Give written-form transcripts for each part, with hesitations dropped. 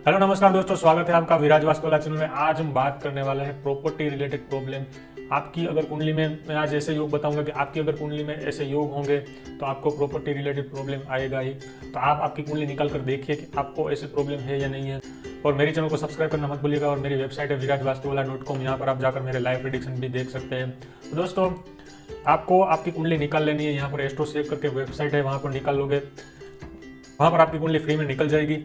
Hello नमस्कार दोस्तों, स्वागत है आपका विराज वास्तुकला चैनल में। आज हम बात करने वाले हैं प्रॉपर्टी रिलेटेड प्रॉब्लम। आपकी अगर कुंडली में, मैं आज ऐसे योग बताऊंगा कि आपकी अगर कुंडली में ऐसे योग होंगे तो आपको प्रॉपर्टी रिलेटेड प्रॉब्लम आएगा ही। तो आप आपकी कुंडली निकाल कर देखिए कि आपको ऐसे प्रॉब्लम है या नहीं है। और मेरे चैनल को सब्सक्राइब करना मत भूलिएगा। और मेरी वेबसाइट है virajvastuwala.com, यहाँ पर आप जाकर मेरे लाइव प्रेडिक्शन भी देख सकते हैं। तो दोस्तों, आपको आपकी कुंडली निकाल लेनी है। यहाँ पर एस्ट्रो सेव करके वेबसाइट है, वहाँ पर निकाल लोगे, वहाँ पर आपकी कुंडली फ्री में निकल जाएगी।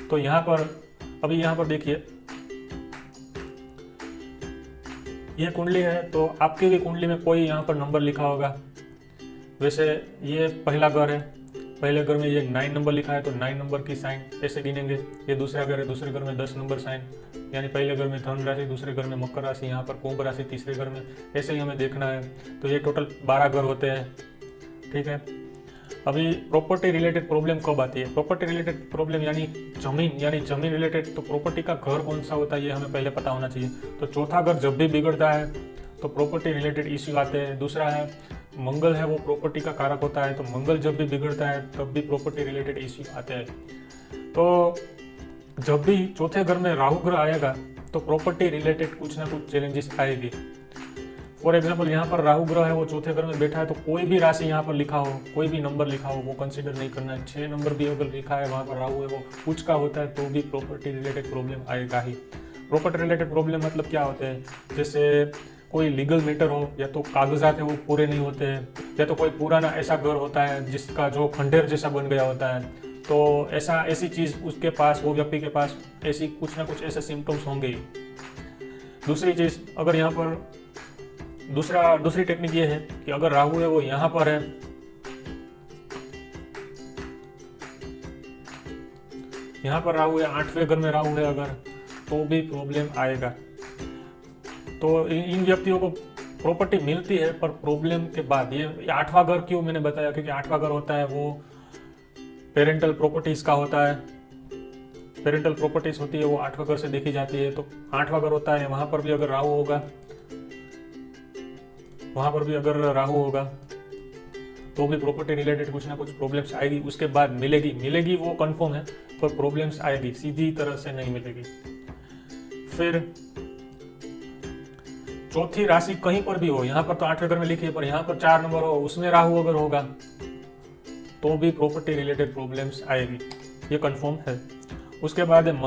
तो यहाँ पर अभी यहाँ पर देखिए, ये कुंडली है। तो आपकी भी कुंडली में कोई यहाँ पर नंबर लिखा होगा। वैसे ये पहला घर है, पहले घर में ये 9 नंबर लिखा है, तो 9 नंबर की साइन ऐसे गिनेंगे। ये दूसरा घर है, दूसरे घर में 10 नंबर साइन, यानी पहले घर में धन राशि, दूसरे घर में मकर राशि, यहाँ पर कुंभ राशि, तीसरे घर में, ऐसे ही हमें देखना है। तो ये टोटल 12 घर होते हैं, ठीक है। अभी प्रॉपर्टी रिलेटेड प्रॉब्लम कब आती है? प्रॉपर्टी रिलेटेड प्रॉब्लम यानी जमीन रिलेटेड। तो प्रॉपर्टी का घर कौन सा होता है ये हमें पहले पता होना चाहिए। तो चौथा घर जब भी बिगड़ता है तो प्रॉपर्टी रिलेटेड इश्यू आते हैं। दूसरा है मंगल है, वो प्रॉपर्टी का कारक होता है, तो मंगल जब भी बिगड़ता है तब भी प्रॉपर्टी रिलेटेड इश्यू आते हैं। तो जब भी चौथे घर में राहु ग्रह आएगा तो प्रॉपर्टी रिलेटेड कुछ ना कुछ चैलेंजेस आएगी। फॉर एग्जाम्पल, यहाँ पर राहु ग्रह है, वो चौथे घर में बैठा है, तो कोई भी राशि यहाँ पर लिखा हो, कोई भी नंबर लिखा हो, वो कंसीडर नहीं करना है। 6 नंबर भी अगर लिखा है, वहाँ पर राहु है, वो कुछ का होता है, तो भी प्रॉपर्टी रिलेटेड प्रॉब्लम आएगा ही। प्रॉपर्टी रिलेटेड प्रॉब्लम मतलब क्या होते हैं? जैसे कोई लीगल मैटर हो, या तो कागजात है वो पूरे नहीं होते हैं, या तो कोई पुराना ऐसा घर होता है जिसका जो खंडेर जैसा बन गया होता है। तो ऐसी चीज़ उसके पास, वो व्यक्ति के पास ऐसी कुछ ना कुछ ऐसे सिम्टम्स होंगे ही। दूसरी चीज़, अगर यहाँ पर दूसरी टेक्निक ये है कि अगर राहु है वो यहाँ पर है, यहाँ पर राहु है, 8वें घर में राहु है अगर, तो भी प्रॉब्लम आएगा। तो इन व्यक्तियों को प्रॉपर्टी मिलती है, पर प्रॉब्लम के बाद। ये 8वां घर क्यों मैंने बताया? क्योंकि 8वां घर होता है वो पेरेंटल प्रॉपर्टीज का होता है। पेरेंटल प्रॉपर्टीज होती है वो 8वां घर से देखी जाती है। तो 8वां घर होता है, वहां पर भी अगर राहु होगा, वहां पर भी अगर राहु होगा तो भी प्रॉपर्टी रिलेटेड कुछ ना कुछ प्रॉब्लम्स आएगी। उसके बाद मिलेगी वो कंफर्म है, पर प्रॉब्लम्स आएगी, सीधी तरह से नहीं मिलेगी। फिर चौथी राशि कहीं पर भी हो, यहाँ पर तो 8वें घर में लिखी है, पर यहाँ पर 4 नंबर हो, उसमें राहु अगर होगा तो भी प्रॉपर्टी रिलेटेड प्रॉब्लम्स आएगी, ये कंफर्म है। उसके बाद है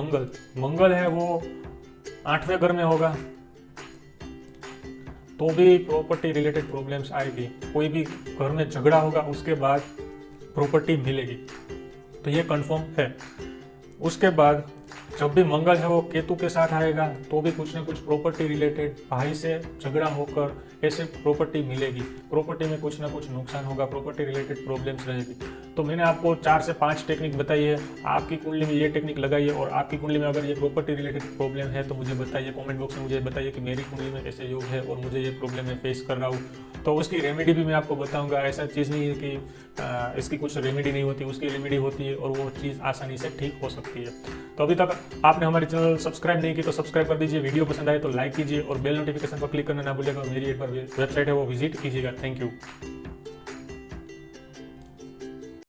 मंगल है वो 8वें घर में होगा तो भी प्रॉपर्टी रिलेटेड प्रॉब्लम्स आएगी। कोई भी घर में झगड़ा होगा, उसके बाद प्रॉपर्टी मिलेगी, तो ये कंफर्म है। उसके बाद जब भी मंगल है वो केतु के साथ आएगा तो भी कुछ ना कुछ प्रॉपर्टी रिलेटेड, भाई से झगड़ा होकर ऐसे प्रॉपर्टी मिलेगी। प्रॉपर्टी में कुछ ना कुछ नुकसान होगा, प्रॉपर्टी रिलेटेड प्रॉब्लम्स रहेगी। तो मैंने आपको 4 से 5 टेक्निक बताई है। आपकी कुंडली में ये टेक्निक लगाइए, और आपकी कुंडली में अगर ये प्रॉपर्टी रिलेटेड प्रॉब्लम है तो मुझे बताइए, कमेंट बॉक्स में मुझे बताइए कि मेरी कुंडली में ऐसे योग है और मुझे ये प्रॉब्लम मैं फेस कर रहा हूँ। तो उसकी रेमेडी भी मैं आपको बताऊँगा। ऐसा चीज़ नहीं है कि इसकी कुछ रेमेडी नहीं होती, उसकी रेमेडी होती है और वो चीज़ आसानी से ठीक हो सकती है। तो अभी तक आपने हमारे चैनल सब्सक्राइब नहीं की तो सब्सक्राइब कर दीजिए, वीडियो पसंद आए तो लाइक कीजिए, और बेल नोटिफिकेशन पर क्लिक करना ना भूलिएगा। मेरी एक बार वेबसाइट है वो विजिट कीजिएगा। Thank you.